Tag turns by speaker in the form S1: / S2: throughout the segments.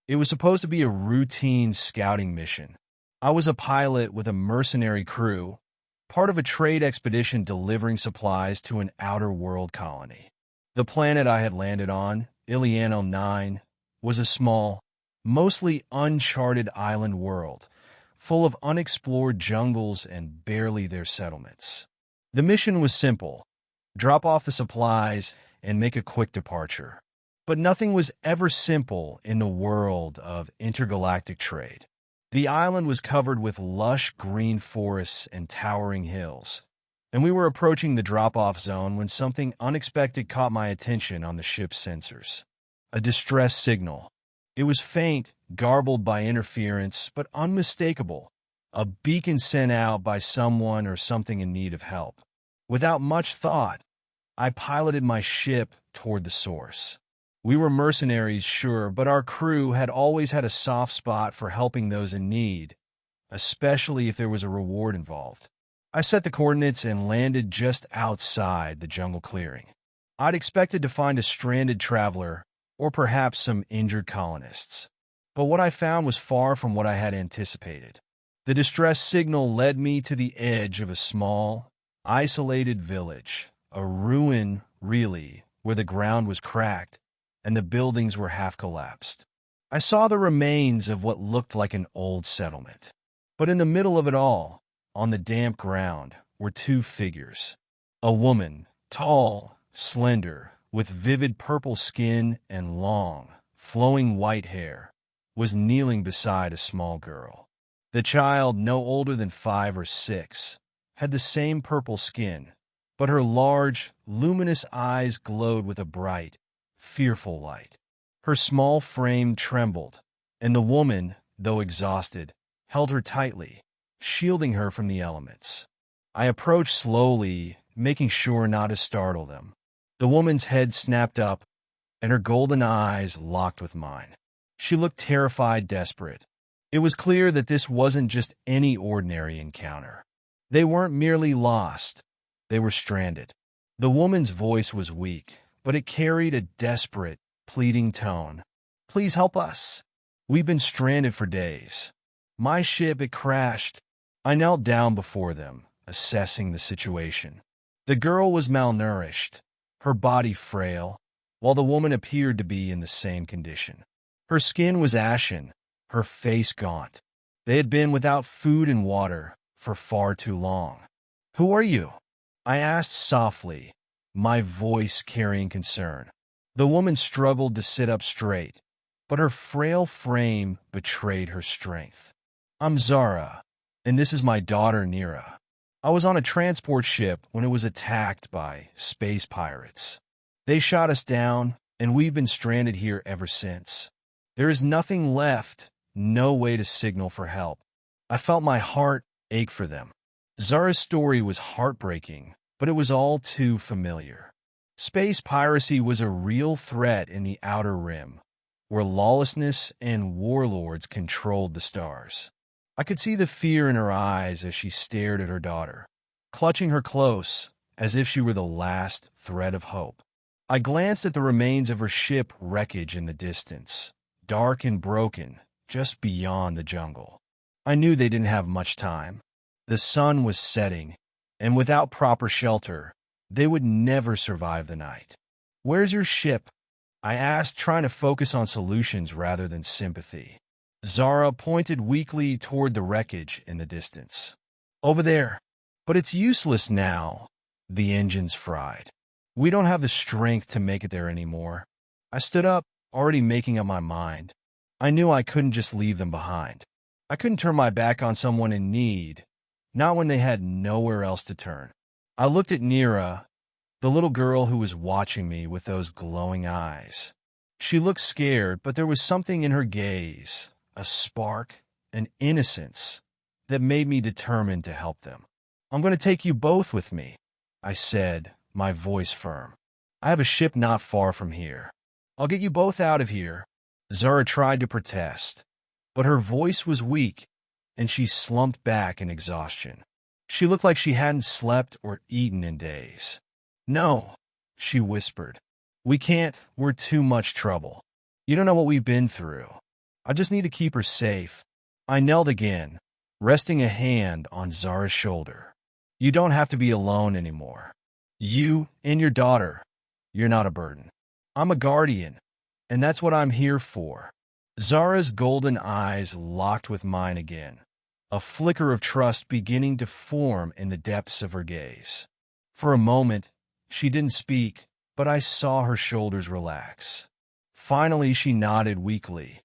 S1: It was supposed to be a routine scouting mission. I was a pilot with a mercenary crew, part of a trade expedition delivering supplies to an outer world colony. The planet I had landed on, Iliano 9, was a small, mostly uncharted island world, full of unexplored jungles and barely their settlements. The mission was simple: drop off the supplies and make a quick departure. But nothing was ever simple in the world of intergalactic trade. The island was covered with lush green forests and towering hills, and we were approaching the drop-off zone when something unexpected caught my attention on the ship's sensors. A distress signal. It was faint, garbled by interference, but unmistakable. A beacon sent out by someone or something in need of help. Without much thought, I piloted my ship toward the source. We were mercenaries, sure, but our crew had always had a soft spot for helping those in need, especially if there was a reward involved. I set the coordinates and landed just outside the jungle clearing. I'd expected to find a stranded traveler, or perhaps some injured colonists. But what I found was far from what I had anticipated. The distress signal led me to the edge of a small, isolated village, a ruin, really, where the ground was cracked and the buildings were half collapsed. I saw the remains of what looked like an old settlement. But in the middle of it all, on the damp ground, were two figures. A woman, tall, slender, with vivid purple skin and long, flowing white hair, was kneeling beside a small girl. The child, no older than 5 or 6, had the same purple skin, but her large, luminous eyes glowed with a bright, fearful light. Her small frame trembled, and the woman, though exhausted, held her tightly, shielding her from the elements. I approached slowly, making sure not to startle them. The woman's head snapped up, and her golden eyes locked with mine. She looked terrified, desperate. It was clear that this wasn't just any ordinary encounter. They weren't merely lost. They were stranded. The woman's voice was weak, but it carried a desperate, pleading tone. "Please help us. We've been stranded for days. My ship, it crashed." I knelt down before them, assessing the situation. The girl was malnourished, her body frail, while the woman appeared to be in the same condition. Her skin was ashen, her face gaunt. They had been without food and water for far too long. "Who are you?" I asked softly, my voice carrying concern. The woman struggled to sit up straight, but her frail frame betrayed her strength. "I'm Zara, and this is my daughter, Nira. I was on a transport ship when it was attacked by space pirates. They shot us down, and we've been stranded here ever since. There is nothing left, no way to signal for help." I felt my heart ache for them. Zara's story was heartbreaking, but it was all too familiar. Space piracy was a real threat in the Outer Rim, where lawlessness and warlords controlled the stars. I could see the fear in her eyes as she stared at her daughter, clutching her close, as if she were the last thread of hope. I glanced at the remains of her ship wreckage in the distance, dark and broken, just beyond the jungle. I knew they didn't have much time. The sun was setting, and without proper shelter, they would never survive the night. "Where's your ship?" I asked, trying to focus on solutions rather than sympathy. Zara pointed weakly toward the wreckage in the distance. "Over there. But it's useless now. The engine's fried. We don't have the strength to make it there anymore." I stood up, already making up my mind. I knew I couldn't just leave them behind. I couldn't turn my back on someone in need, not when they had nowhere else to turn. I looked at Nira, the little girl who was watching me with those glowing eyes. She looked scared, but there was something in her gaze, a spark, an innocence, that made me determined to help them. "I'm going to take you both with me," I said, my voice firm. "I have a ship not far from here. I'll get you both out of here." Zara tried to protest, but her voice was weak, and she slumped back in exhaustion. She looked like she hadn't slept or eaten in days. "No," she whispered. "We can't. We're too much trouble. You don't know what we've been through." I just need to keep her safe. I knelt again, resting a hand on Zara's shoulder. You don't have to be alone anymore. You and your daughter, you're not a burden. I'm a guardian, and that's what I'm here for. Zara's golden eyes locked with mine again, a flicker of trust beginning to form in the depths of her gaze. For a moment, she didn't speak, but I saw her shoulders relax. Finally, she nodded weakly.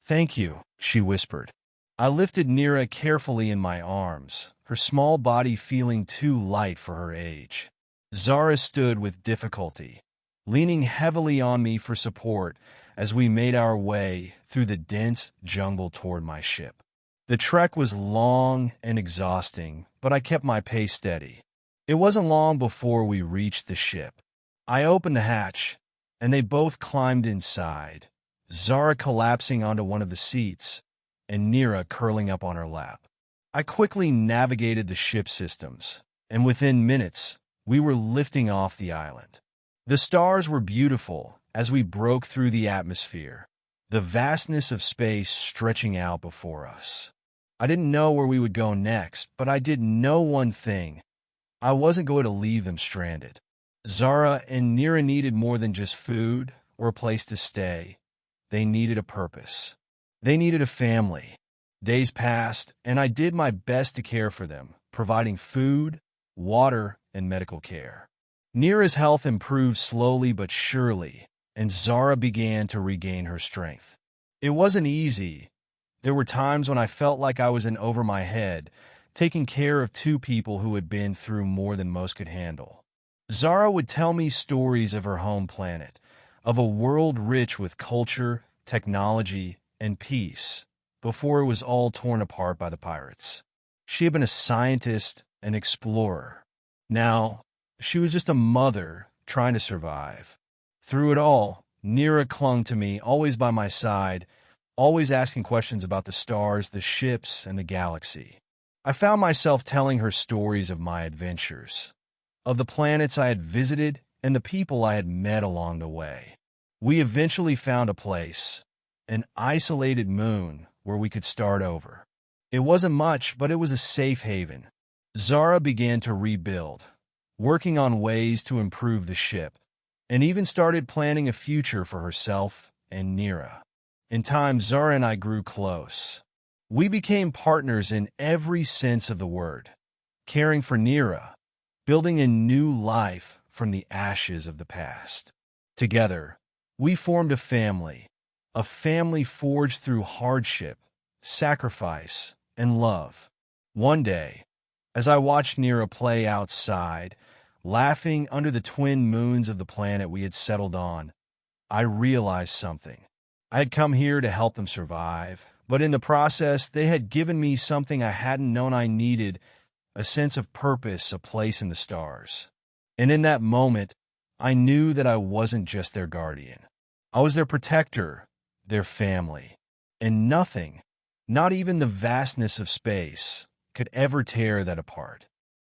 S1: Thank you, she whispered. I lifted Nira carefully in my arms, her small body feeling too light for her age. Zara stood with difficulty, leaning heavily on me for support as we made our way through the dense jungle toward my ship. The trek was long and exhausting, but I kept my pace steady. It wasn't long before we reached the ship. I opened the hatch, and they both climbed inside, Zara collapsing onto one of the seats, and Nira curling up on her lap. I quickly navigated the ship systems, and within minutes, we were lifting off the island. The stars were beautiful as we broke through the atmosphere, the vastness of space stretching out before us. I didn't know where we would go next, but I did know one thing. I wasn't going to leave them stranded. Zara and Nira needed more than just food or a place to stay. They needed a purpose. They needed a family. Days passed, and I did my best to care for them, providing food, water, and medical care. Nira's health improved slowly but surely, and Zara began to regain her strength. It wasn't easy. There were times when I felt like I was in over my head, taking care of two people who had been through more than most could handle. Zara would tell me stories of her home planet, of a world rich with culture, technology, and peace, before it was all torn apart by the pirates. She had been a scientist, an explorer. Now, she was just a mother trying to survive. Through it all, Nira clung to me, always by my side, always asking questions about the stars, the ships, and the galaxy. I found myself telling her stories of my adventures, of the planets I had visited and the people I had met along the way. We eventually found a place, an isolated moon, where we could start over. It wasn't much, but it was a safe haven. Zara began to rebuild, working on ways to improve the ship, and even started planning a future for herself and Nira. In time, Zara and I grew close. We became partners in every sense of the word, caring for Nira, building a new life from the ashes of the past. Together, we formed a family forged through hardship, sacrifice, and love. One day, as I watched Nira play outside, laughing under the twin moons of the planet we had settled on, I realized something. I had come here to help them survive, but in the process, they had given me something I hadn't known I needed, a sense of purpose, a place in the stars. And in that moment, I knew that I wasn't just their guardian. I was their protector, their family. And nothing, not even the vastness of space, could ever tear that apart.